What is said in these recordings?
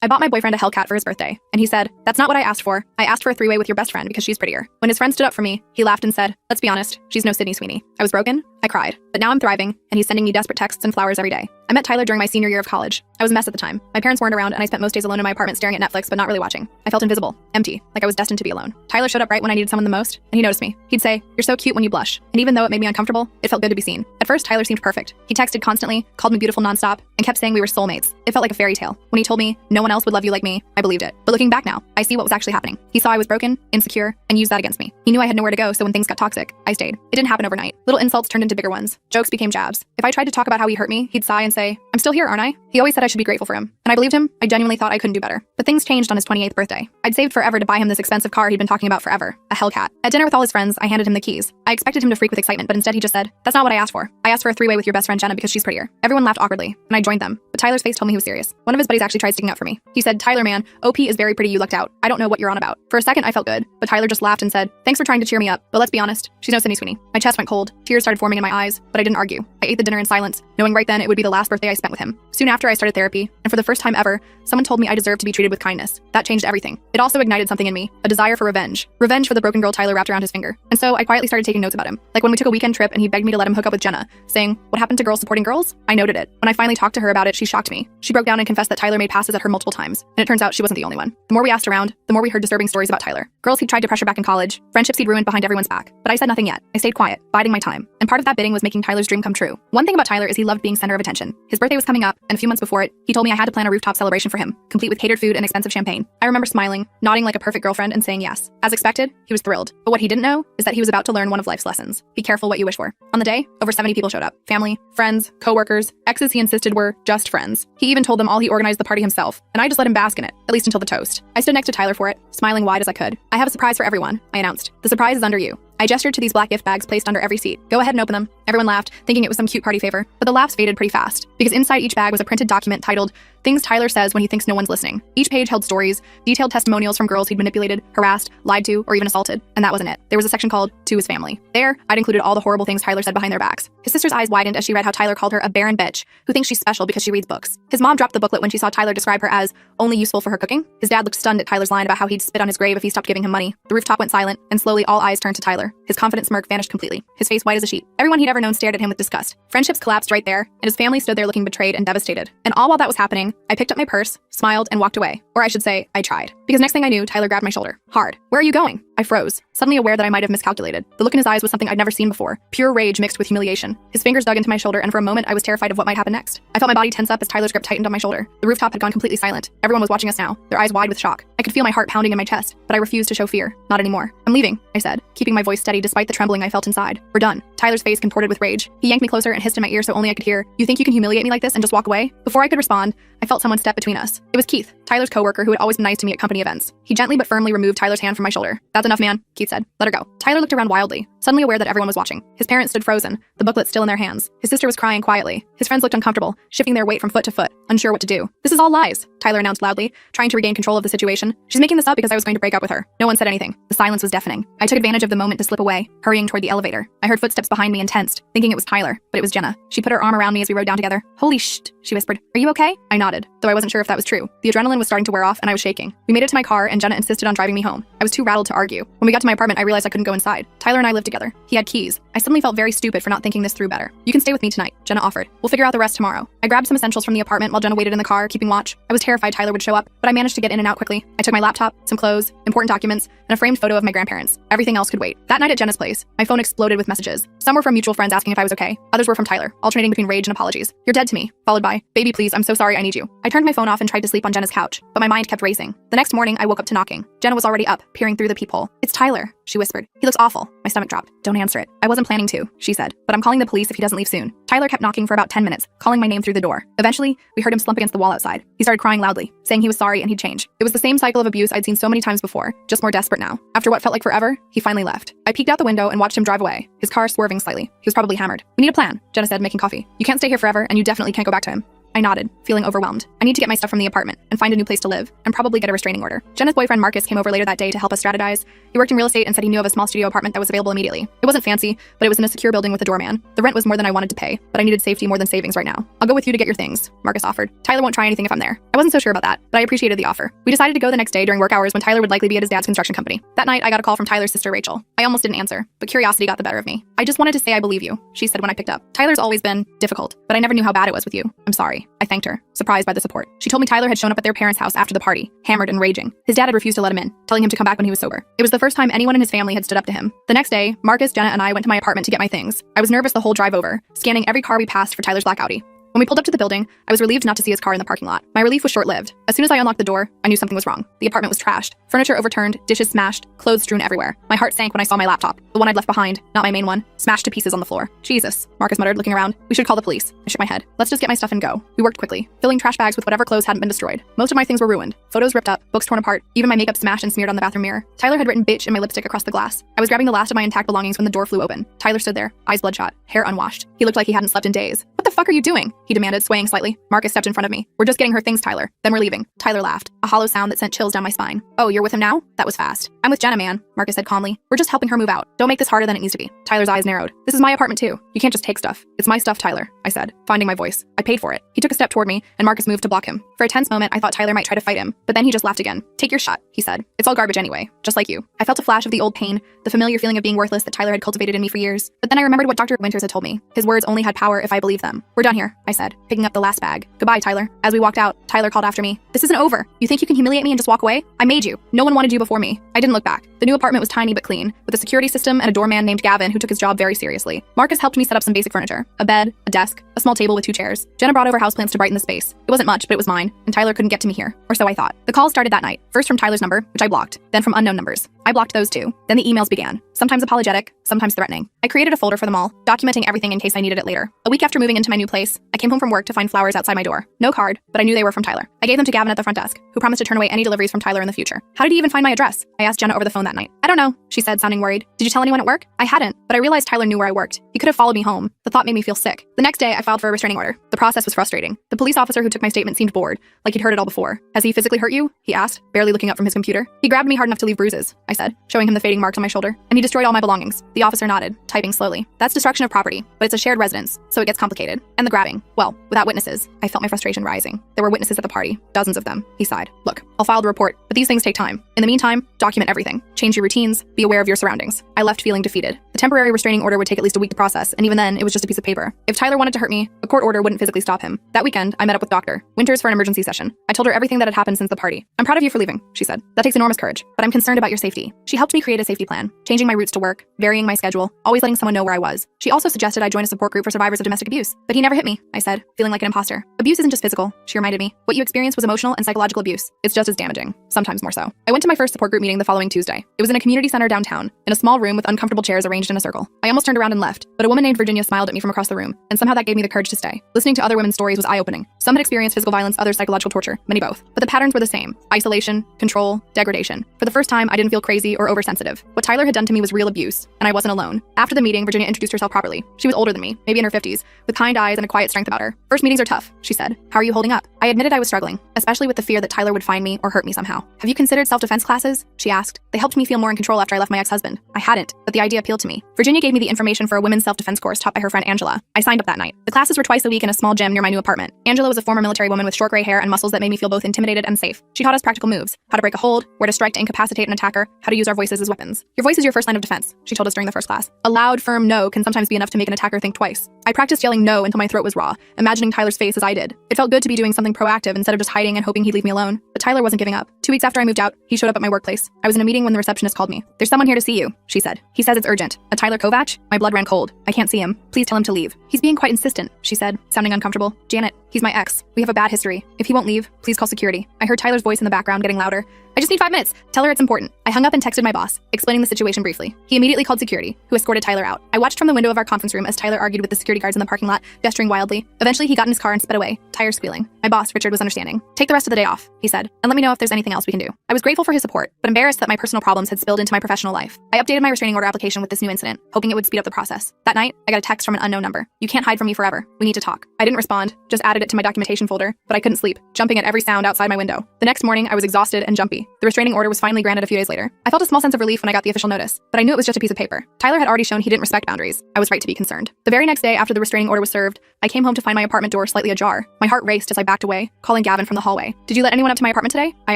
I bought my boyfriend a Hellcat for his birthday, and he said, "That's not what I asked for. I asked for a three-way with your best friend because she's prettier." When his friend stood up for me, he laughed and said, "Let's be honest, she's no Sydney Sweeney." I was broken, I cried, but now I'm thriving, and he's sending me desperate texts and flowers every day. I met Tyler during my senior year of college. I was a mess at the time. My parents weren't around, and I spent most days alone in my apartment staring at Netflix, but not really watching. I felt invisible, empty, like I was destined to be alone. Tyler showed up right when I needed someone the most, and he noticed me. He'd say, "You're so cute when you blush." And even though it made me uncomfortable, it felt good to be seen. At first, Tyler seemed perfect. He texted constantly, called me beautiful nonstop, and kept saying we were soulmates. It felt like a fairy tale. When he told me no one else would love you like me, I believed it. But looking back now, I see what was actually happening. He saw I was broken, insecure, and used that against me. He knew I had nowhere to go, so when things got toxic, I stayed. It didn't happen overnight. Little insults turned into bigger ones. Jokes became jabs. If I tried to talk about how he hurt me, he'd sigh and say, "I'm still here, aren't I?" He always said I should be grateful for him. And I believed him. I genuinely thought I couldn't do better. But things changed on his 28th birthday. I'd saved forever to buy him this expensive car he'd been talking about forever, a Hellcat. At dinner with all his friends, I handed him the keys. I expected him to freak with excitement, but instead he just said, "That's not what I asked for. I asked for a three-way with your best friend Jenna because she's prettier." Everyone laughed awkwardly, and I joined them. But Tyler's face told me he was serious. One of his buddies actually tried sticking up for me. He said, "Tyler, man, OP is very pretty, you lucked out. I don't know what you're on about." For a second, I felt good, but Tyler just laughed and said, "Thanks for trying to cheer me up, but let's be honest, she's no Sydney Sweeney." My chest went cold, tears started forming in my eyes, but I didn't argue. I ate the dinner in silence, knowing right then it would be the last birthday I spent with him. Soon after, I started therapy, and for the first time ever, someone told me I deserved to be treated with kindness. That changed everything. It also ignited something in me, a desire for revenge. Revenge for the broken girl Tyler wrapped around his finger. And so I quietly started taking notes about him. Like when we took a weekend trip and he begged me to let him hook up with Jenna, saying, "What happened to girls supporting girls?" I noted it. When I finally talked to her about it, she shocked me. She broke down and confessed that Tyler made passes at her multiple times, and it turns out she wasn't the only one. The more we asked around, the more we heard disturbing stories about Tyler. Girls he'd tried to pressure back in college, friendships he'd ruined behind everyone's back. But I said nothing yet. I stayed quiet, biding my time. And part of that bidding was making Tyler's dream come true. One thing about Tyler is he loved being center of attention. His birthday was coming up, and a few months before it, he told me I had to plan a rooftop celebration for him, complete with catered food and expensive champagne. I remember smiling, nodding like a perfect girlfriend, and saying yes. As expected, he was thrilled. But what he didn't know is that he was about to learn one of life's lessons. Be careful what you wish for. On the day, over 70 people showed up. Family, friends, co-workers, exes he insisted were just friends. He even told them all he organized the party himself, and I just let him bask in it, at least until the toast. I stood next to Tyler for it, smiling wide as I could. "I have a surprise for everyone," I announced. "The surprise is under you." I gestured to these black gift bags placed under every seat. "Go ahead and open them." Everyone laughed, thinking it was some cute party favor, but the laughs faded pretty fast, because inside each bag was a printed document titled, "Things Tyler Says When He Thinks No One's Listening." Each page held stories, detailed testimonials from girls he'd manipulated, harassed, lied to, or even assaulted. And that wasn't it. There was a section called "To His Family." There, I'd included all the horrible things Tyler said behind their backs. His sister's eyes widened as she read how Tyler called her a barren bitch who thinks she's special because she reads books. His mom dropped the booklet when she saw Tyler describe her as only useful for her cooking. His dad looked stunned at Tyler's line about how he'd spit on his grave if he stopped giving him money. The rooftop went silent, and slowly all eyes turned to Tyler. His confident smirk vanished completely, his face white as a sheet. Everyone he'd ever known stared at him with disgust. Friendships collapsed right there, and his family stood there looking betrayed and devastated. And all while that was happening, I picked up my purse, smiled, and walked away. Or I should say, I tried. Because next thing I knew, Tyler grabbed my shoulder. Hard. "Where are you going?" I froze, suddenly aware that I might have miscalculated. The look in his eyes was something I'd never seen before. Pure rage mixed with humiliation. His fingers dug into my shoulder, and for a moment I was terrified of what might happen next. I felt my body tense up as Tyler's grip tightened on my shoulder. The rooftop had gone completely silent. Everyone was watching us now, their eyes wide with shock. I could feel my heart pounding in my chest, but I refused to show fear. Not anymore. "I'm leaving," I said, keeping my voice steady despite the trembling I felt inside. "We're done." Tyler's face contorted with rage. He yanked me closer and hissed in my ear so only I could hear, "You think you can humiliate me like this and just walk away?" Before I could respond, I felt someone step between us. It was Keith, Tyler's coworker who had always been nice to me at company events. He gently but firmly removed Tyler's hand from my shoulder. "That's enough, man," Keith said. "Let her go." Tyler looked around wildly, suddenly aware that everyone was watching. His parents stood frozen, the booklet still in their hands. His sister was crying quietly. His friends looked uncomfortable, shifting their weight from foot to foot, unsure what to do. "This is all lies," Tyler announced loudly, trying to regain control of the situation. "She's making this up because I was going to break up with her." No one said anything. The silence was deafening. I took advantage of the moment to slip away, hurrying toward the elevator. I heard footsteps behind me and tensed, thinking it was Tyler, but it was Jenna. She put her arm around me as we rode down together. "Holy shit," she whispered. "Are you okay?" I nodded, though I wasn't sure if that was true. The adrenaline was starting to wear off and I was shaking. We made it to my car and Jenna insisted on driving me home. I was too rattled to argue. When we got to my apartment, I realized I couldn't go inside. Tyler and I lived together. He had keys. I suddenly felt very stupid for not thinking this through better. "You can stay with me tonight," Jenna offered. "We'll figure out the rest tomorrow." I grabbed some essentials from the apartment while Jenna waited in the car, keeping watch. I was terrified Tyler would show up, but I managed to get in and out quickly. I took my laptop, some clothes, important documents, and a framed photo of my grandparents. Everything else could wait. That night at Jenna's place, my phone exploded with messages. Some were from mutual friends asking if I was okay. Others were from Tyler, alternating between rage and apologies. "You're dead to me," followed by, "Baby, please, I'm so sorry, I need you." I turned my phone off and tried to sleep on Jenna's couch, but my mind kept racing. The next morning, I woke up to knocking. Jenna was already up, peering through the peephole. "It's Tyler," she whispered. "He looks awful." My stomach dropped. "Don't answer it." "I wasn't planning to," she said, "but I'm calling the police if he doesn't leave soon." Tyler kept knocking for about 10 minutes, calling my name through the door. Eventually, we heard him slump against the wall outside. He started crying loudly, saying he was sorry and he'd change. It was the same cycle of abuse I'd seen so many times before, just more desperate now. After what felt like forever, he finally left. I peeked out the window and watched him drive away, his car swerving slightly. He was probably hammered. "We need a plan," Jenna said, making coffee. "You can't stay here forever, and you definitely can't go back to him." I nodded, feeling overwhelmed. I need to get my stuff from the apartment and find a new place to live and probably get a restraining order. Jenna's boyfriend Marcus came over later that day to help us strategize. He worked in real estate and said he knew of a small studio apartment that was available immediately. It wasn't fancy, but it was in a secure building with a doorman. The rent was more than I wanted to pay, but I needed safety more than savings right now. I'll go with you to get your things, Marcus offered. Tyler won't try anything if I'm there. I wasn't so sure about that, but I appreciated the offer. We decided to go the next day during work hours when Tyler would likely be at his dad's construction company. That night, I got a call from Tyler's sister Rachel. I almost didn't answer, but curiosity got the better of me. I just wanted to say I believe you, she said when I picked up. Tyler's always been difficult, but I never knew how bad it was with you. I'm sorry. I thanked her, surprised by the support. She told me Tyler had shown up at their parents' house after the party, hammered and raging. His dad had refused to let him in, telling him to come back when he was sober. It was the first time anyone in his family had stood up to him. The next day, Marcus, Jenna, and I went to my apartment to get my things. I was nervous the whole drive over, scanning every car we passed for Tyler's black Audi. When we pulled up to the building, I was relieved not to see his car in the parking lot. My relief was short-lived. As soon as I unlocked the door, I knew something was wrong. The apartment was trashed, furniture overturned, dishes smashed, clothes strewn everywhere. My heart sank when I saw my laptop, the one I'd left behind, not my main one, smashed to pieces on the floor. Jesus, Marcus muttered, looking around. We should call the police. I shook my head. Let's just get my stuff and go. We worked quickly, filling trash bags with whatever clothes hadn't been destroyed. Most of my things were ruined. Photos ripped up, books torn apart, even my makeup smashed and smeared on the bathroom mirror. Tyler had written bitch in my lipstick across the glass. I was grabbing the last of my intact belongings when the door flew open. Tyler stood there, eyes bloodshot, hair unwashed. He looked like he hadn't slept in days. What the fuck are you doing? He demanded, swaying slightly. Marcus stepped in front of me. We're just getting her things, Tyler. Then we're leaving. Tyler laughed, a hollow sound that sent chills down my spine. Oh, you're with him now? That was fast. I'm with Jenna, man, Marcus said calmly. We're just helping her move out. Don't make this harder than it needs to be. Tyler's eyes narrowed. This is my apartment too. You can't just take stuff. It's my stuff, Tyler, I said, finding my voice. I paid for it. He took a step toward me, and Marcus moved to block him. For a tense moment, I thought Tyler might try to fight him, but then he just laughed again. Take your shot, he said. It's all garbage anyway, just like you. I felt a flash of the old pain, the familiar feeling of being worthless that Tyler had cultivated in me for years. But then I remembered what Dr. Winters had told me. His words only had power if I believed them. We're done here, I said, picking up the last bag. Goodbye, Tyler. As we walked out, Tyler called after me. This isn't over. You think you can humiliate me and just walk away? I made you. No one wanted you before me. I didn't look back. The new apartment was tiny but clean, with a security system and a doorman named Gavin who took his job very seriously. Marcus helped me set up some basic furniture. A bed, a desk, a small table with 2 chairs. Jenna brought over houseplants to brighten the space. It wasn't much, but it was mine, and Tyler couldn't get to me here. Or so I thought. The calls started that night. First from Tyler's number, which I blocked, then from unknown numbers. I blocked those too. Then the emails began, sometimes apologetic, sometimes threatening. I created a folder for them all, documenting everything in case I needed it later. A week after moving into my new place, I came home from work to find flowers outside my door. No card, but I knew they were from Tyler. I gave them to Gavin at the front desk, who promised to turn away any deliveries from Tyler in the future. How did he even find my address? I asked Jenna over the phone that night. I don't know, she said, sounding worried. Did you tell anyone at work? I hadn't, but I realized Tyler knew where I worked. He could have followed me home. The thought made me feel sick. The next day, I filed for a restraining order. The process was frustrating. The police officer who took my statement seemed bored, like he'd heard it all before. Has he physically hurt you? He asked, barely looking up from his computer. He grabbed me hard enough to leave bruises, I said, showing him the fading marks on my shoulder. And he destroyed all my belongings. The officer nodded, typing slowly. That's destruction of property, but it's a shared residence, so it gets complicated. And the grabbing, well, without witnesses. I felt my frustration rising. There were witnesses at the party, dozens of them. He sighed. Look, I'll file the report, but these things take time. In the meantime, document everything. Change your routines, be aware of your surroundings. I left feeling defeated. The temporary restraining order would take at least a week to process, and even then, it was just a piece of paper. If Tyler wanted to hurt me, a court order wouldn't physically stop him. That weekend, I met up with Dr. Winters for an emergency session. I told her everything that had happened since the party. I'm proud of you for leaving, she said. That takes enormous courage, but I'm concerned about your safety. She helped me create a safety plan, changing my routes to work, varying my schedule, always letting someone know where I was. She also suggested I join a support group for survivors of domestic abuse, but he never hit me, I said, feeling like an imposter. Abuse isn't just physical, she reminded me. What you experienced was emotional and psychological abuse. It's just as damaging, sometimes more so. I went to my first support group meeting the following Tuesday. It was in a community center downtown, in a small room with uncomfortable chairs arranged in a circle. I almost turned around and left, but a woman named Virginia smiled at me from across the room, and somehow that gave me the courage to stay. Listening to other women's stories was eye-opening. Some had experienced physical violence, others psychological torture, many both. But the patterns were the same: isolation, control, degradation. For the first time, I didn't feel crazy or oversensitive. What Tyler had done to me was real abuse, and I wasn't alone. After the meeting, Virginia introduced herself properly. She was older than me, maybe in her 50s, with kind eyes and a quiet strength about her. First meetings are tough, she said. How are you holding up? I admitted I was struggling, especially with the fear that Tyler would find me or hurt me somehow. Have you considered self-defense classes? She asked. They helped me feel more in control after I left my ex-husband. I hadn't, but the idea appealed to me. Virginia gave me the information for a women's self-defense course taught by her friend Angela. I signed up that night. The classes were twice a week in a small gym near my new apartment. Angela was a former military woman with short gray hair and muscles that made me feel both intimidated and safe. She taught us practical moves, how to break a hold, where to strike to incapacitate an attacker, how to use our voices as weapons. Your voice is your first line of defense, she told us during the first class. A loud, firm no can sometimes be enough to make an attacker think twice. I practiced yelling no until my throat was raw, imagining Tyler's face as I did. It felt good to be doing something proactive instead of just hiding and hoping he'd leave me alone. But Tyler wasn't giving up. 2 weeks after I moved out, he showed up at my workplace. I was in a meeting when the receptionist called me. There's someone here to see you, she said. He says it's urgent. A Tyler Kovac? My blood ran cold. I can't see him. Please tell him to leave. He's being quite insistent, she said, sounding uncomfortable. Janet, he's my ex. We have a bad history. If he won't leave, please call security. I heard Tyler's voice in the background getting louder. I just need 5 minutes. Tell her it's important. I hung up up and texted my boss, explaining the situation briefly. He immediately called security, who escorted Tyler out. I watched from the window of our conference room as Tyler argued with the security guards in the parking lot, gesturing wildly. Eventually, he got in his car and sped away, tires squealing. My boss, Richard, was understanding. "Take the rest of the day off," he said, "and let me know if there's anything else we can do." I was grateful for his support, but embarrassed that my personal problems had spilled into my professional life. I updated my restraining order application with this new incident, hoping it would speed up the process. That night, I got a text from an unknown number. "You can't hide from me forever. We need to talk." I didn't respond, just added it to my documentation folder, but I couldn't sleep, jumping at every sound outside my window. The next morning, I was exhausted and jumpy. The restraining order was finally granted a few days later. I felt a small sense of relief when I got the official notice, but I knew it was just a piece of paper. Tyler had already shown he didn't respect boundaries. I was right to be concerned. The very next day after the restraining order was served, I came home to find my apartment door slightly ajar. My heart raced as I backed away, calling Gavin from the hallway. "Did you let anyone up to my apartment today?" I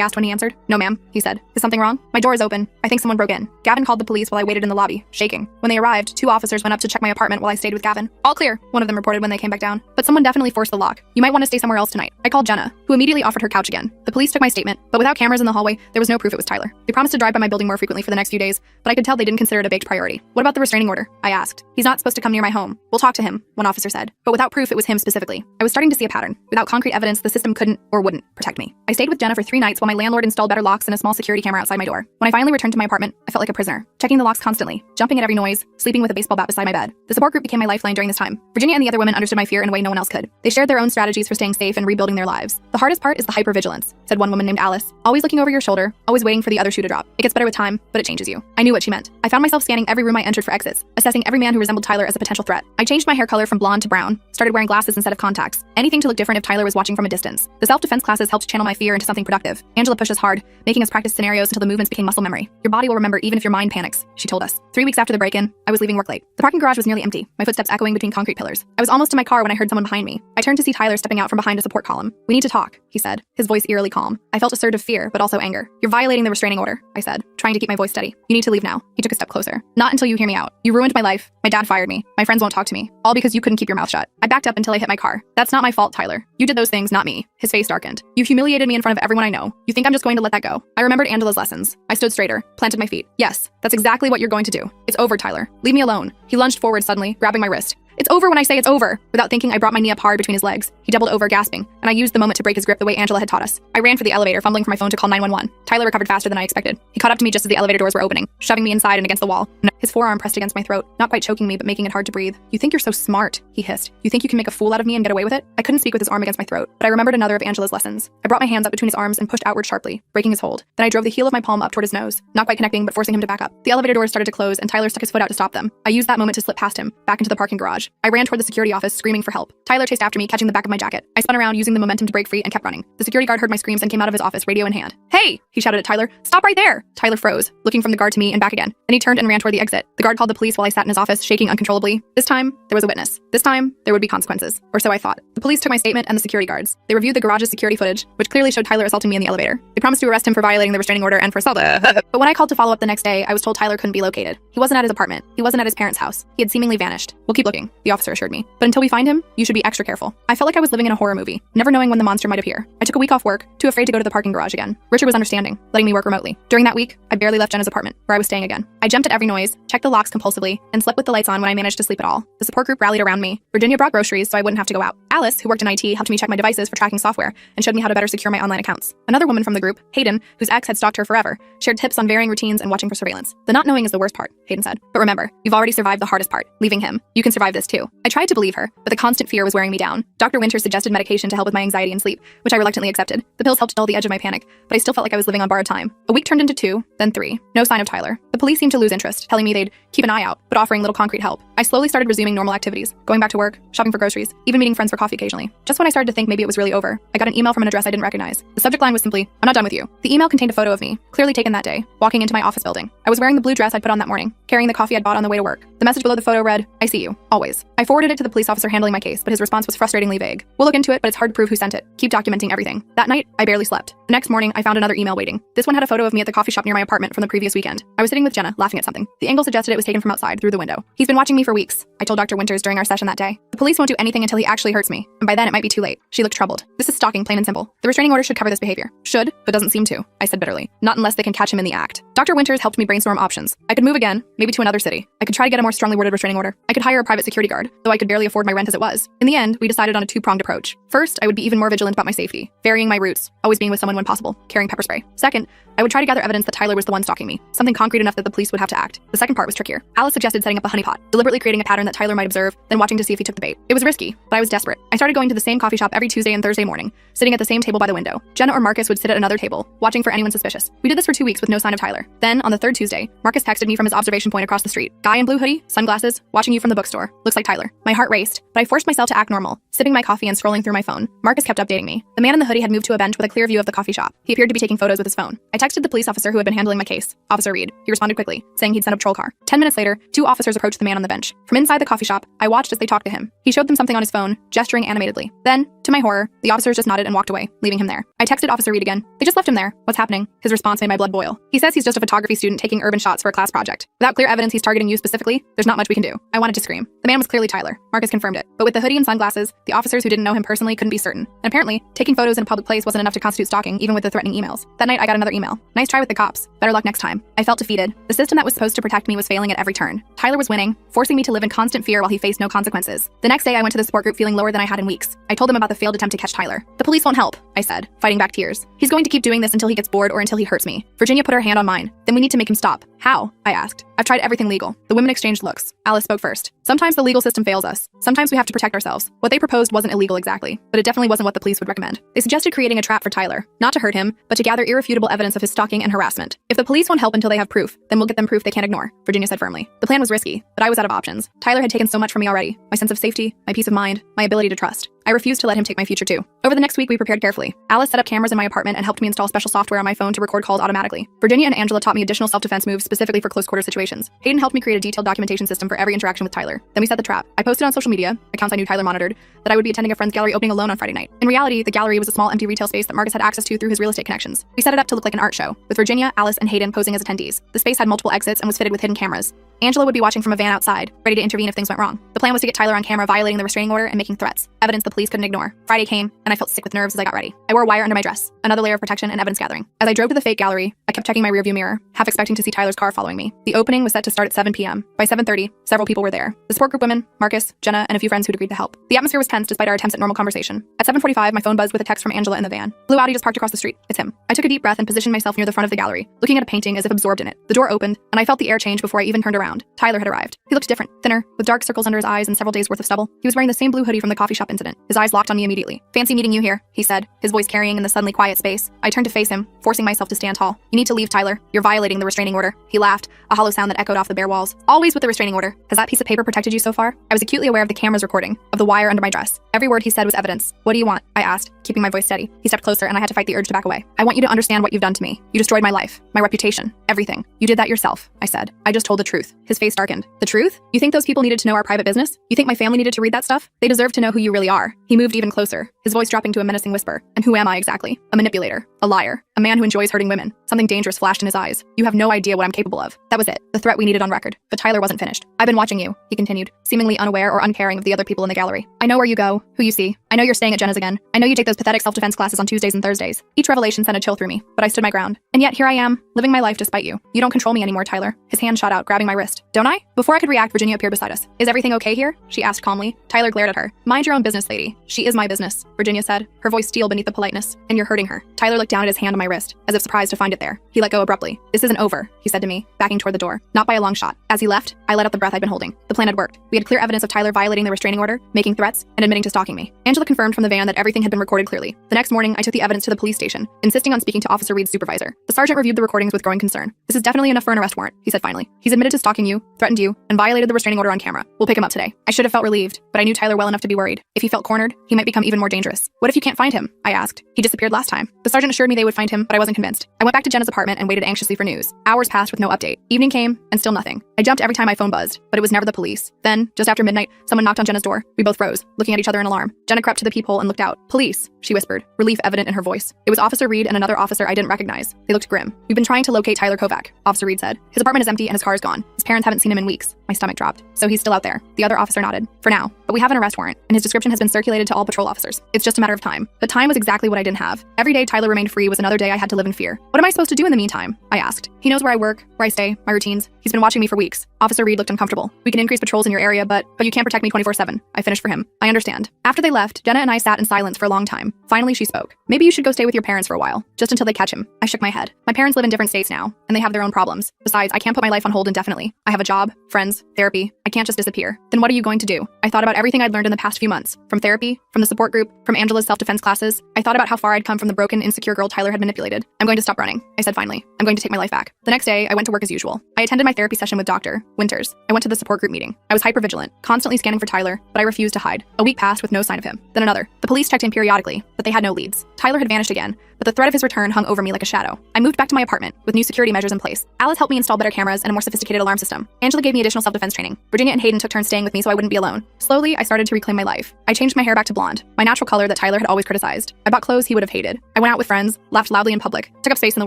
asked when he answered. "No, ma'am," he said. "Is something wrong?" "My door is open. I think someone broke in." Gavin called the police while I waited in the lobby, shaking. When they arrived, 2 officers went up to check my apartment while I stayed with Gavin. "All clear," one of them reported when they came back down. "But someone definitely forced the lock. You might want to stay somewhere else tonight." I called Jenna, who immediately offered her couch again. The police took my statement, but without cameras in the hallway, there was no proof it was Tyler. They promised to drive by my building more frequently for the next few days, but I could tell they didn't consider it a baked priority. "What about the restraining order?" I asked. "He's not supposed to come near my home. We'll talk to him," one officer said. But without proof, it was him specifically. I was starting to see a pattern. Without concrete evidence, the system couldn't or wouldn't protect me. I stayed with Jenna for 3 nights while my landlord installed better locks and a small security camera outside my door. When I finally returned to my apartment, I felt like a prisoner, checking the locks constantly, jumping at every noise, sleeping with a baseball bat beside my bed. The support group became my lifeline during this time. Virginia and the other women understood my fear in a way no one else could. They shared their own strategies for staying safe and rebuilding their lives. "The hardest part is the hypervigilance," said one woman named Alice. "Always looking over your shoulder, always waiting for the other shoe to drop. It gets better with time, but it changes you." I knew what she meant. I found myself scanning every room I entered for exits, assessing every man who resembled Tyler as a potential threat. I changed my hair color from blonde to brown, started wearing glasses instead of contacts, anything to look different if Tyler was watching from a distance. The self-defense classes helped channel my fear into something productive. Angela pushed us hard, making us practice scenarios until the movements became muscle memory. "Your body will remember even if your mind panics," she told us. 3 weeks after the break-in, I was leaving work late. The parking garage was nearly empty, my footsteps echoing between concrete pillars. I was almost to my car when I heard someone behind me. I turned to see Tyler stepping out from behind a support column. "We need to talk," he said, his voice eerily calm. I felt a surge of fear, but also anger. "You're violating the restraining order," I said, trying to keep my voice steady. "You need to leave now." He took a step closer. "Not until you hear me out. You ruined my life. My dad fired me. My friends won't talk to me. All because you couldn't keep your mouth shut." I backed up until I hit my car. "That's not my fault, Tyler. You did those things, not me." His face darkened. "You humiliated me in front of everyone I know. You think I'm just going to let that go?" I remembered Angela's lessons. I stood straighter, planted my feet. "Yes, that's exactly what you're going to do. It's over, Tyler. Leave me alone." He lunged forward suddenly, grabbing my wrist. "It's over when I say it's over." Without thinking, I brought my knee up hard between his legs. He doubled over, gasping, and I used the moment to break his grip the way Angela had taught us. I ran for the elevator, fumbling for my phone to call 911. Tyler recovered faster than I expected. He caught up to me just as the elevator doors were opening, shoving me inside and against the wall. His forearm pressed against my throat, not quite choking me, but making it hard to breathe. "You think you're so smart," he hissed. "You think you can make a fool out of me and get away with it?" I couldn't speak with his arm against my throat, but I remembered another of Angela's lessons. I brought my hands up between his arms and pushed outward sharply, breaking his hold. Then I drove the heel of my palm up toward his nose, not quite connecting, but forcing him to back up. The elevator doors started to close, and Tyler stuck his foot out to stop them. I used that moment to slip past him, back into the parking garage. I ran toward the security office, screaming for help. Tyler chased after me, catching the back of my jacket. I spun around, using the momentum to break free, and kept running. The security guard heard my screams and came out of his office, radio in hand. "Hey!" he shouted at Tyler. "Stop right there!" Tyler froze, looking from the guard to me and back again. Then he turned and ran toward the exit. The guard called the police while I sat in his office, shaking uncontrollably. This time, there was a witness. This time, there would be consequences. Or so I thought. The police took my statement and the security guards. They reviewed the garage's security footage, which clearly showed Tyler assaulting me in the elevator. They promised to arrest him for violating the restraining order and for assault. But when I called to follow up the next day, I was told Tyler couldn't be located. He wasn't at his apartment. He wasn't at his parents' house. He had seemingly vanished. "We'll keep looking," the officer assured me. "But until we find him, you should be extra careful." I felt like I was living in a horror movie, never knowing when the monster might appear. I took a week off work, too afraid to go to the parking garage again. Richard was understanding, letting me work remotely. During that week, I barely left Jenna's apartment, where I was staying again. I jumped at every noise, checked the locks compulsively, and slept with the lights on when I managed to sleep at all. The support group rallied around me. Virginia brought groceries so I wouldn't have to go out. Alice, who worked in IT, helped me check my devices for tracking software and showed me how to better secure my online accounts. Another woman from the group, Hayden, whose ex had stalked her forever, shared tips on varying routines and watching for surveillance. "The not knowing is the worst part," Hayden said. "But remember, you've already survived the hardest part, leaving him. You can survive this too." I tried to believe her, but the constant fear was wearing me down. Dr. Winters suggested medication to help with my anxiety and sleep, which I reluctantly accepted. The pills helped dull the edge of my panic, but I still felt like I was living on borrowed time. A week turned into 2, then 3. No sign of Tyler. The police seemed to lose interest, telling me they'd keep an eye out, but offering little concrete help. I slowly started resuming normal activities, going back to work, shopping for groceries, even meeting friends for coffee occasionally. Just when I started to think maybe it was really over, I got an email from an address I didn't recognize. The subject line was simply, "I'm not done with you." The email contained a photo of me, clearly taken that day, walking into my office building. I was wearing the blue dress I'd put on that morning, carrying the coffee I'd bought on the way to work. The message below the photo read, "I see you, always." I forwarded it to the police officer handling my case, but his response was frustratingly vague. "We'll look into it, but it's hard to prove who sent it. Keep documenting everything." That night, I barely slept. The next morning, I found another email waiting. This one had a photo of me at the coffee shop near my apartment from the previous weekend. I was sitting with Jenna, laughing at something. The angle suggested it was taken from outside, through the window. "He's been watching me for weeks," I told Dr. Winters during our session that day. "The police won't do anything until he actually hurts me, and by then it might be too late." She looked troubled. "This is stalking, plain and simple. The restraining order should cover this behavior." "Should, but doesn't seem to," I said bitterly. "Not unless they can catch him in the act." Dr. Winters helped me brainstorm options. I could move again, maybe to another city. I could try to get a more strongly worded restraining order. I could hire a private security guard, though I could barely afford my rent as it was. In the end, we decided on a two-pronged approach. First, I would be even more vigilant about my safety, varying my routes, always being with someone when possible, carrying pepper spray. Second, I would try to gather evidence that Tyler was the one stalking me, something concrete enough that the police would have to act. The second part was trickier. Alice suggested setting up a honeypot, deliberately creating a pattern that Tyler might observe, then watching to see if he took the bait. It was risky, but I was desperate. I started going to the same coffee shop every Tuesday and Thursday morning, sitting at the same table by the window. Jenna or Marcus would sit at another table, watching for anyone suspicious. We did this for 2 weeks with no sign of Tyler. Then, on the third Tuesday, Marcus texted me from his observation point across the street. Guy in blue hoodie, sunglasses, watching you from the bookstore. Looks like Tyler. My heart raced, but I forced myself to act normal, sipping my coffee and scrolling through my phone. Marcus kept updating me. The man in the hoodie had moved to a bench with a clear view of the coffee shop. He appeared to be taking photos with his phone. I texted the police officer who had been handling my case, Officer Reed. He responded quickly, saying he'd sent a patrol car. 10 minutes later, 2 officers approached the man on the bench. From inside the coffee shop, I watched as they talked to him. He showed them something on his phone, gesturing animatedly. Then, to my horror, the officers just nodded and walked away, leaving him there. I texted Officer Reed again. They just left him there. What's happening? His response made my blood boil. He says he's just a photography student taking urban shots for a class project. Without clear evidence he's targeting you specifically, there's not much we can do. I wanted to scream. The man was clearly Tyler. Marcus confirmed it. But with the hoodie and sunglasses, the officers who didn't know him personally couldn't be certain. And apparently, taking photos in a public place wasn't enough to constitute stalking, even with the threatening emails. That night, I got another email. Nice try with the cops. Better luck next time. I felt defeated. The system that was supposed to protect me was failing at every turn. Tyler was winning, forcing me to live in constant fear while he faced no consequences. The next day, I went to the support group feeling lower than I had in weeks. I told them about the failed attempt to catch Tyler. The police won't help, I said, fighting back tears. He's going to keep doing this until he gets bored or until he hurts me. Virginia put her hand on mine. Then we need to make him stop. How? I asked. I've tried everything legal. The women exchanged looks. Alice spoke first. Sometimes the legal system fails us. Sometimes we have to protect ourselves. What they proposed wasn't illegal exactly, but it definitely wasn't what the police would recommend. They suggested creating a trap for Tyler, not to hurt him, but to gather irrefutable evidence of his stalking and harassment. If the police won't help until they have proof, then we'll get them proof they can't ignore, Virginia said firmly. The plan was risky, but I was out of options. Tyler had taken so much from me already. My sense of safety, my peace of mind, my ability to trust. I refused to let him take my future too. Over the next week, we prepared carefully. Alice set up cameras in my apartment and helped me install special software on my phone to record calls automatically. Virginia and Angela taught me additional self-defense moves specifically for close quarter situations. Hayden helped me create a detailed documentation system for every interaction with Tyler. Then we set the trap. I posted on social media, accounts I knew Tyler monitored, that I would be attending a friend's gallery opening alone on Friday night. In reality, the gallery was a small empty retail space that Marcus had access to through his real estate connections. We set it up to look like an art show, with Virginia, Alice, and Hayden posing as attendees. The space had multiple exits and was fitted with hidden cameras. Angela would be watching from a van outside, ready to intervene if things went wrong. The plan was to get Tyler on camera violating the restraining order and making threats, evidence the police couldn't ignore. Friday came, and I felt sick with nerves as I got ready. I wore a wire under my dress, another layer of protection and evidence gathering. As I drove to the fake gallery, I kept checking my rearview mirror, half expecting to see Tyler's car following me. The opening was set to start at 7 p.m. By 7:30, several people were there. The support group women, Marcus, Jenna, and a few friends who'd agreed to help. The atmosphere was tense despite our attempts at normal conversation. At 7:45, my phone buzzed with a text from Angela in the van. Blue Audi just parked across the street. It's him. I took a deep breath and positioned myself near the front of the gallery, looking at a painting as if absorbed in it. The door opened, and I felt the air change before I even turned around. Tyler had arrived. He looked different, thinner, with dark circles under his eyes and several days' worth of stubble. He was wearing the same blue hoodie from the coffee shop incident. His eyes locked on me immediately. Fancy meeting you here, he said, his voice carrying in the suddenly quiet space. I turned to face him, forcing myself to stand tall. You need to leave, Tyler. You're violating the restraining order. He laughed, a hollow sound that echoed off the bare walls. Always with the restraining order. Has that piece of paper protected you so far? I was acutely aware of the camera's recording, of the wire under my dress. Every word he said was evidence. What do you want? I asked, keeping my voice steady. He stepped closer, and I had to fight the urge to back away. I want you to understand what you've done to me. You destroyed my life, my reputation, everything. You did that yourself, I said. I just told the truth. His face darkened. The truth? You think those people needed to know our private business? You think my family needed to read that stuff? They deserve to know who you really are. He moved even closer, his voice dropping to a menacing whisper. And who am I exactly? A manipulator, a liar, a man who enjoys hurting women. Something dangerous flashed in his eyes. You have no idea what I'm capable of. That was it, the threat we needed on record. But Tyler wasn't finished. I've been watching you, he continued, seemingly unaware or uncaring of the other people in the gallery. I know where you go, who you see. I know you're staying at Jenna's again. I know you take those pathetic self-defense classes on Tuesdays and Thursdays. Each revelation sent a chill through me, but I stood my ground. And yet here I am, living my life despite you. You don't control me anymore, Tyler. His hand shot out, grabbing my wrist. Don't I? Before I could react, Virginia appeared beside us. Is everything okay here? She asked calmly. Tyler glared at her. Mind your own business, lady. She is my business, Virginia said, her voice steel beneath the politeness. And you're hurting her. Tyler looked down at his hand on my wrist, as if surprised to find it there. He let go abruptly. This isn't over, he said to me, backing toward the door. Not by a long shot. As he left, I let out the breath I'd been holding. The plan had worked. We had clear evidence of Tyler violating the restraining order, making threats, and admitting to stalking me. Angela confirmed from the van that everything had been recorded clearly. The next morning, I took the evidence to the police station, insisting on speaking to Officer Reed's supervisor. The sergeant reviewed the recordings with growing concern. This is definitely enough for an arrest warrant, he said finally. He's admitted to stalking you, threatened you, and violated the restraining order on camera. We'll pick him up today. I should have felt relieved, but I knew Tyler well enough to be worried. If he felt cornered, he might become even more dangerous. What if you can't find him? I asked. He disappeared last time. The sergeant assured me they would find him, but I wasn't convinced. I went back to Jenna's apartment and waited anxiously for news. Hours passed with no update. Evening came, and still nothing. I jumped every time my phone buzzed, but it was never the police. Then, just after midnight, someone knocked on Jenna's door. We both froze, looking at each other in alarm. Jenna crept to the peephole and looked out. Police, she whispered, relief evident in her voice. It was Officer Reed and another officer I didn't recognize. They looked grim. We've been trying to locate Tyler Kovac, Officer Reed said. His apartment is empty and his car is gone. His parents haven't seen him in weeks. My stomach dropped. So he's still out there. The other officer nodded. For now. But we have an arrest warrant, and his description has been circulated to all patrol officers. It's just a matter of time. But time was exactly what I didn't have. Every day Tyler remained free was another day I had to live in fear. What am I supposed to do in the meantime? I asked. He knows where I work, where I stay, my routines. He's been watching me for weeks. Officer Reed looked uncomfortable. We can increase patrols in your area, but you can't protect me 24/7. I finished for him. I understand. After they left, Jenna and I sat in silence for a long time. Finally, she spoke. Maybe you should go stay with your parents for a while, just until they catch him. I shook my head. My parents live in different states now, and they have their own problems. Besides, I can't put my life on hold indefinitely. I have a job, friends, therapy. I can't just disappear. Then what are you going to do? I thought about everything I'd learned in the past few months. From therapy, from the support group, from Angela's self-defense classes. I thought about how far I'd come from the broken, insecure girl Tyler had manipulated. I'm going to stop running. I said finally. I'm going to take my life back. The next day, I went to work as usual. I attended my therapy session with Dr. Winters. I went to the support group meeting. I was hypervigilant, constantly scanning for Tyler, but I refused to hide. A week passed with no sign of him. Then another. The police checked in periodically, but they had no leads. Tyler had vanished again, but the threat of his return hung over me like a shadow. I moved back to my apartment with new security measures in place. Alice helped me install better cameras and a more sophisticated alarm system. Angela gave me additional self-defense training. Virginia and Hayden took turns staying with me so I wouldn't be alone. Slowly, I started to reclaim my life. I changed my hair back to blonde, my natural color that Tyler had always criticized. I bought clothes he would have hated. I went out with friends, laughed loudly in public, took up space in the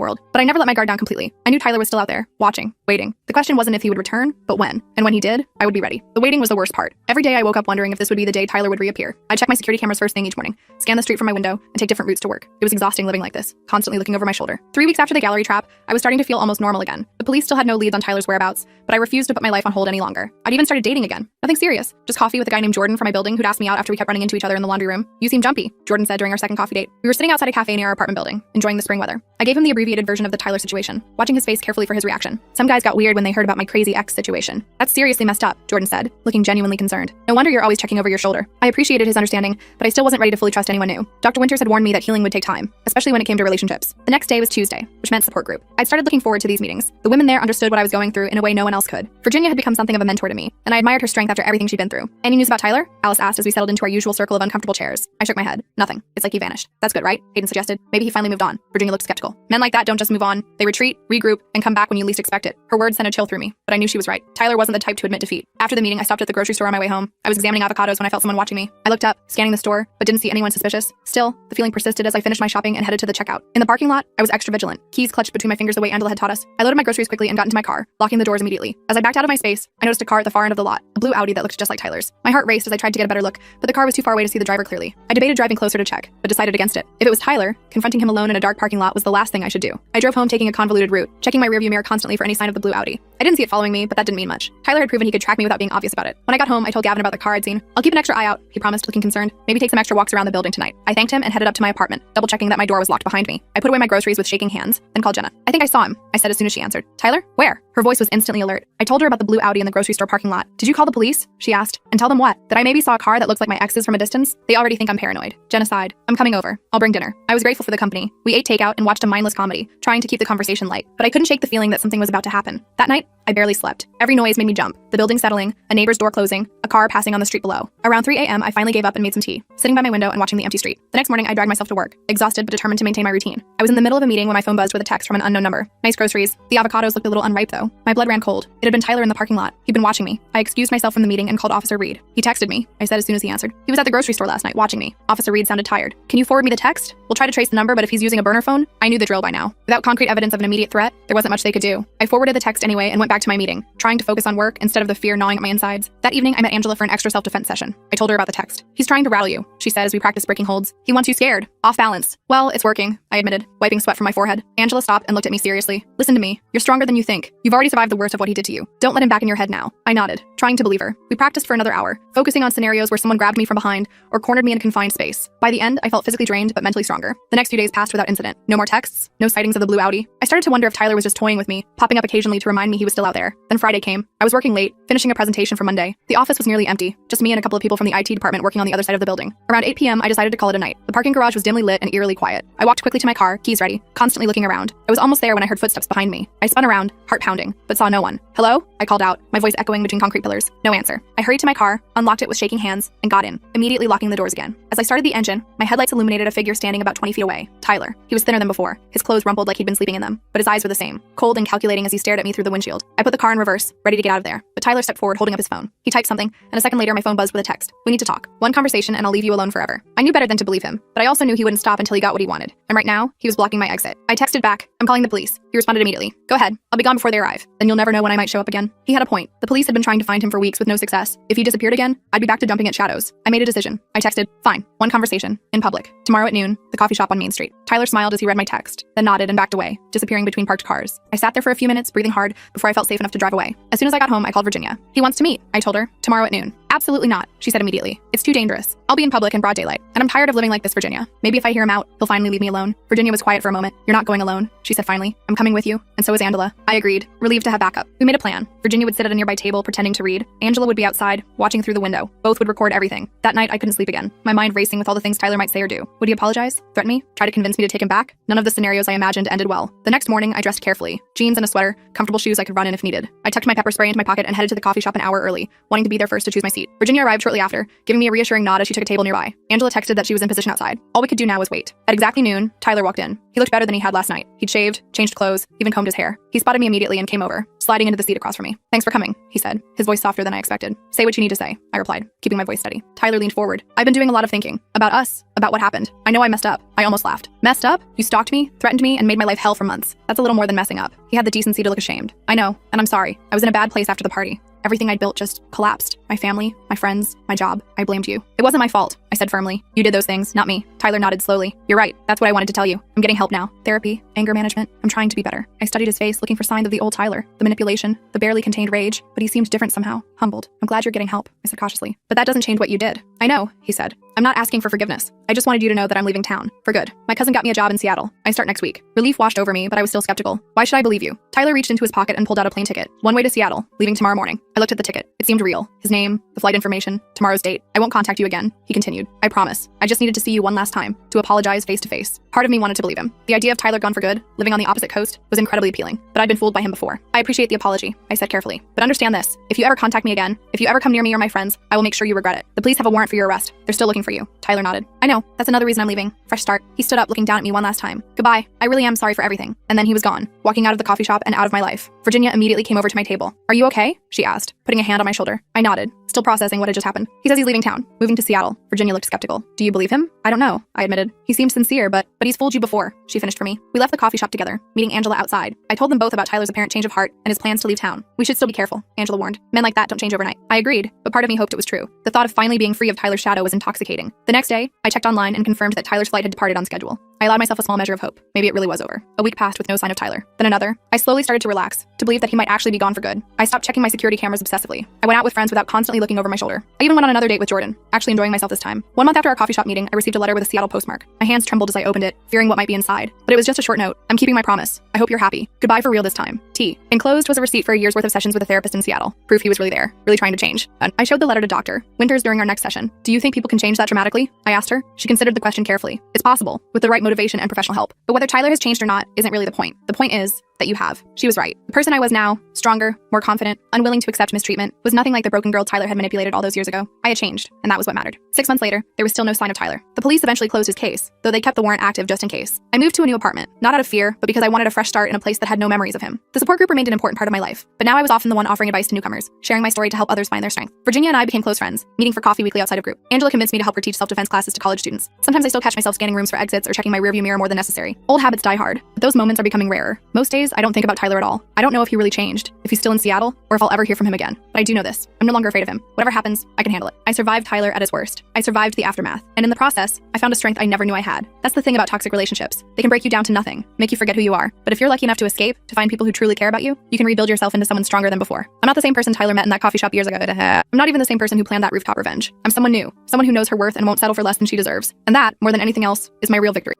world, but I never let my guard down completely. I knew Tyler was still out there, watching, waiting. The question wasn't if he would return, but when. And when he did, I would be ready. The waiting was the worst part. Every day I woke up wondering if this would be the day Tyler would reappear. I'd check my security cameras first thing each morning, scan the street from my window, and take different routes to work. It was exhausting living like this, constantly looking over my shoulder. 3 weeks after the gallery trap, I was starting to feel almost normal again. The police still had no leads on Tyler's whereabouts, but I refused to put my life on hold any longer. I'd even started dating again. Nothing serious. Just coffee with a guy named Jordan from my building who'd asked me out after we kept running into each other in the laundry room. You seem jumpy, Jordan said during our second coffee date. We were sitting outside a cafe near our apartment building, enjoying the spring weather. I gave him the abbreviated version of the Tyler situation, watching his face carefully for his reaction. Some guys got weird when they heard about my crazy ex situation. That's seriously messed up, Jordan said, looking genuinely concerned. No wonder you're always checking over your shoulder. I appreciated his understanding, but I still wasn't ready to fully trust anyone new. Dr. Winters had warned me that healing would take time, especially when it came to relationships. The next day was Tuesday, which meant support group. I started looking forward to these meetings. The women there understood what I was going through in a way no one else could. Virginia had become something of a mentor to me, and I admired her strength after everything she'd been through. Any news about Tyler? Alice asked as we settled into our usual circle of uncomfortable chairs. I shook my head. Nothing. It's like he vanished. That's good, right? Hayden suggested. Maybe he finally moved on. Virginia looked skeptical. Men like that don't just move on. They retreat, regroup, and come back when you least expect it. Her words sent a chill through me, but I knew she was right. Tyler wasn't the type to admit defeat. After the meeting, I stopped at the grocery store on my way home. I was examining avocados when I felt someone watching me. I looked up, scanning the store, but didn't see anyone suspicious. Still, the feeling persisted as I finished my shopping and headed to the checkout. In the parking lot, I was extra vigilant, keys clutched between my fingers the way Angela had taught us. I loaded my groceries quickly and got into my car, locking the doors immediately. As I backed out of my space, I noticed a car at the far end of the lot, a blue Audi that looked just like Tyler's. My heart raced as I tried to get a better look, but the car was too far away to see the driver clearly. I debated driving closer to check, but decided against it. If it was Tyler, confronting him alone in a dark parking lot was the last thing I should do. I drove home taking a convoluted route, checking my rearview mirror constantly for any sign of the blue Audi. I didn't see it following me, but that didn't mean much. Tyler had proven he could track me without being obvious about it. When I got home, I told Gavin about the car I'd seen. I'll keep an extra eye out, he promised, looking concerned. Maybe take some extra walks around the building tonight. I thanked him and headed up to my apartment, double checking that my door was locked behind me. I put away my groceries with shaking hands, then called Jenna. I think I saw him, I said as soon as she answered. Tyler? Where? Her voice was instantly alert. I told her about the blue Audi in the grocery store parking lot. Did you call the police? She asked. And tell them what? That I maybe saw a car that looks like my ex's from a distance? They already think I'm paranoid. Jenna sighed. I'm coming over. I'll bring dinner. I was grateful for the company. We ate takeout and watched a mindless comedy, trying to keep the conversation light. But I couldn't shake the feeling that something was about to happen. That night, I barely slept. Every noise made me jump. The building settling, a neighbor's door closing, a car passing on the street below. Around 3 a.m., I finally gave up and made some tea, sitting by my window and watching the empty street. The next morning, I dragged myself to work, exhausted but determined to maintain my routine. I was in the middle of a meeting when my phone buzzed with a text from an unknown number. Nice groceries. The avocados looked a little unripe though. My blood ran cold. It had been Tyler in the parking lot. He'd been watching me. I excused myself from the meeting and called Officer Reed. He texted me, I said as soon as he answered. He was at the grocery store last night watching me. Officer Reed sounded tired. Can you forward me the text? We'll try to trace the number, but if he's using a burner phone, I knew the drill by now. Without concrete evidence of an immediate threat, there wasn't much they could do. I forwarded the text anyway and went back to my meeting, trying to focus on work instead of the fear gnawing at my insides. That evening, I met Angela for an extra self-defense session. I told her about the text. He's trying to rattle you, she said as we practiced breaking holds. He wants you scared, off balance. Well, it's working, I admitted, wiping sweat from my forehead. Angela stopped and looked at me seriously. Listen to me. You're stronger than you think. You've already survived the worst of what he did to you. Don't let him back in your head now. I nodded, trying to believe her. We practiced for another hour, focusing on scenarios where someone grabbed me from behind or cornered me in a confined space. By the end, I felt physically drained but mentally stronger. The next few days passed without incident. No more texts, no sightings of the blue Audi. I started to wonder if Tyler was just toying with me, popping up occasionally to remind me he was still out there. Then Friday came. I was working late, finishing a presentation for Monday. The office was nearly empty, just me and a couple of people from the IT department working on the other side of the building. Around 8 p.m., I decided to call it a night. The parking garage was dimly lit and eerily quiet. I walked quickly to my car, keys ready, constantly looking around. I was almost there when I heard footsteps behind me. I spun around, heart pounding, but saw no one. Hello? I called out, my voice echoing between concrete pillars. No answer. I hurried to my car, unlocked it with shaking hands, and got in, immediately locking the doors again. As I started the engine, my headlights illuminated a figure standing about 20 feet away. Tyler. He was thinner than before. His clothes rumpled like he'd been sleeping in them, but his eyes were the same, cold and calculating as he stared at me through the windshield. I put the car in reverse, ready to get out of there, but Tyler stepped forward holding up his phone. He typed something, and a second later my phone buzzed with a text. We need to talk. One conversation and I'll leave you alone forever. I knew better than to believe him, but I also knew he wouldn't stop until he got what he wanted. And right now, he was blocking my exit. I texted back, I'm calling the police. He responded immediately. Go ahead. I'll be gone before they arrive. Then you'll never know when I might show up again. He had a point. The police had been trying to find him for weeks with no success. If he disappeared again, I'd be back to dumping at shadows. I made a decision. I texted, fine, one conversation, in public. Tomorrow at noon, the coffee shop on Main Street. Tyler smiled as he read my text, then nodded and backed away, disappearing between parked cars. I sat there for a few minutes, breathing hard, before I felt safe enough to drive away. As soon as I got home, I called Virginia. He wants to meet, I told her, tomorrow at noon. Absolutely not, she said immediately. It's too dangerous. I'll be in public in broad daylight, and I'm tired of living like this, Virginia. Maybe if I hear him out, he'll finally leave me alone. Virginia was quiet for a moment. You're not going alone, she said finally. I'm coming with you, and so is Angela. I agreed, relieved to have backup. We made a plan. Virginia would sit at a nearby table pretending to read. Angela would be outside, watching through the window. Both would record everything. That night, I couldn't sleep again, my mind racing with all the things Tyler might say or do. Would he apologize? Threaten me? Try to convince me to take him back? None of the scenarios I imagined ended well. The next morning, I dressed carefully. Jeans and a sweater, comfortable shoes I could run in if needed. I tucked my pepper spray into my pocket and headed to the coffee shop an hour early, wanting to be there first to choose my seat. Virginia arrived shortly after, giving me a reassuring nod as she took a table nearby. Angela texted that she was in position outside. All we could do now was wait. At exactly noon, Tyler walked in. He looked better than he had last night. He'd shaved, changed clothes, even combed his hair. He spotted me immediately and came over, sliding into the seat across from me. Thanks for coming, he said, his voice softer than I expected. Say what you need to say, I replied, keeping my voice steady. Tyler leaned forward. I've been doing a lot of thinking. About us, about what happened. I know I messed up. I almost laughed. Messed up? You stalked me, threatened me, and made my life hell for months. That's a little more than messing up. He had the decency to look ashamed. I know, and I'm sorry. I was in a bad place after the party. Everything I'd built just collapsed. My family, my friends, my job. I blamed you. It wasn't my fault, I said firmly. You did those things, not me. Tyler nodded slowly. You're right. That's what I wanted to tell you. I'm getting help now. Therapy, anger management. I'm trying to be better. I studied his face, looking for signs of the old Tyler. The manipulation, the barely contained rage, but he seemed different somehow. Humbled. I'm glad you're getting help, I said cautiously. But that doesn't change what you did. I know, he said. I'm not asking for forgiveness. I just wanted you to know that I'm leaving town. For good. My cousin got me a job in Seattle. I start next week. Relief washed over me, but I was still skeptical. Why should I believe you? Tyler reached into his pocket and pulled out a plane ticket. One way to Seattle, leaving tomorrow morning. I looked at the ticket. It seemed real. His name, the flight information, tomorrow's date. I won't contact you again, he continued. I promise. I just needed to see you one last time, to apologize face to face. Part of me wanted to believe him. The idea of Tyler gone for good, living on the opposite coast, was incredibly appealing, but I'd been fooled by him before. I appreciate the apology, I said carefully. But understand this, if you ever contact me again, if you ever come near me or my friends, I will make sure you regret it. The police have a warrant for your arrest. They're still looking for you. Tyler nodded. I know. That's another reason I'm leaving. Fresh start. He stood up, looking down at me one last time. Goodbye. I really am sorry for everything. And then he was gone, walking out of the coffee shop and out of my life. Virginia immediately came over to my table. Are you okay? She asked, putting a hand on my shoulder. I nodded, still processing what had just happened. He says he's leaving town, moving to Seattle. Virginia looked skeptical. Do you believe him? I don't know, I admitted. He seemed sincere, but he's fooled you before, she finished for me. We left the coffee shop together, meeting Angela outside. I told them both about Tyler's apparent change of heart and his plans to leave town. We should still be careful, Angela warned. Men like that don't change overnight. I agreed, but part of me hoped it was true. The thought of finally being free of Tyler's shadow was intoxicating. The next day, I checked online and confirmed that Tyler's flight had departed on schedule. I allowed myself a small measure of hope. Maybe it really was over. A week passed with no sign of Tyler. Then another. I slowly started to relax, to believe that he might actually be gone for good. I stopped checking my security cameras obsessively. I went out with friends without constantly looking over my shoulder. I even went on another date with Jordan, actually enjoying myself this time. 1 month after our coffee shop meeting, I received a letter with a Seattle postmark. My hands trembled as I opened it, fearing what might be inside. But it was just a short note. I'm keeping my promise. I hope you're happy. Goodbye for real this time. T. Enclosed was a receipt for a year's worth of sessions with a therapist in Seattle. Proof he was really there, really trying to change. I showed the letter to Dr. Winters during our next session. Do you think people can change that dramatically? I asked her. She considered the question carefully. It's possible, with the right motivation and professional help. But whether Tyler has changed or not isn't really the point. The point is that you have. She was right. The person I was now, stronger, more confident, unwilling to accept mistreatment, was nothing like the broken girl Tyler had manipulated all those years ago. I had changed, and that was what mattered. 6 months later, there was still no sign of Tyler. The police eventually closed his case, though they kept the warrant active just in case. I moved to a new apartment, not out of fear, but because I wanted a fresh start in a place that had no memories of him. The support group remained an important part of my life, but now I was often the one offering advice to newcomers, sharing my story to help others find their strength. Virginia and I became close friends, meeting for coffee weekly outside of group. Angela convinced me to help her teach self-defense classes to college students. Sometimes I still catch myself scanning rooms for exits or checking my rearview mirror more than necessary. Old habits die hard, but those moments are becoming rarer. Most days, I don't think about Tyler at all. I don't know if he really changed, if he's still in Seattle, or if I'll ever hear from him again. But I do know this. I'm no longer afraid of him. Whatever happens, I can handle it. I survived Tyler at his worst. I survived the aftermath. And in the process, I found a strength I never knew I had. That's the thing about toxic relationships. They can break you down to nothing, make you forget who you are. But if you're lucky enough to escape, to find people who truly care about you, you can rebuild yourself into someone stronger than before. I'm not the same person Tyler met in that coffee shop years ago. I'm not even the same person who planned that rooftop revenge. I'm someone new, someone who knows her worth and won't settle for less than she deserves. And that, more than anything else, is my real victory.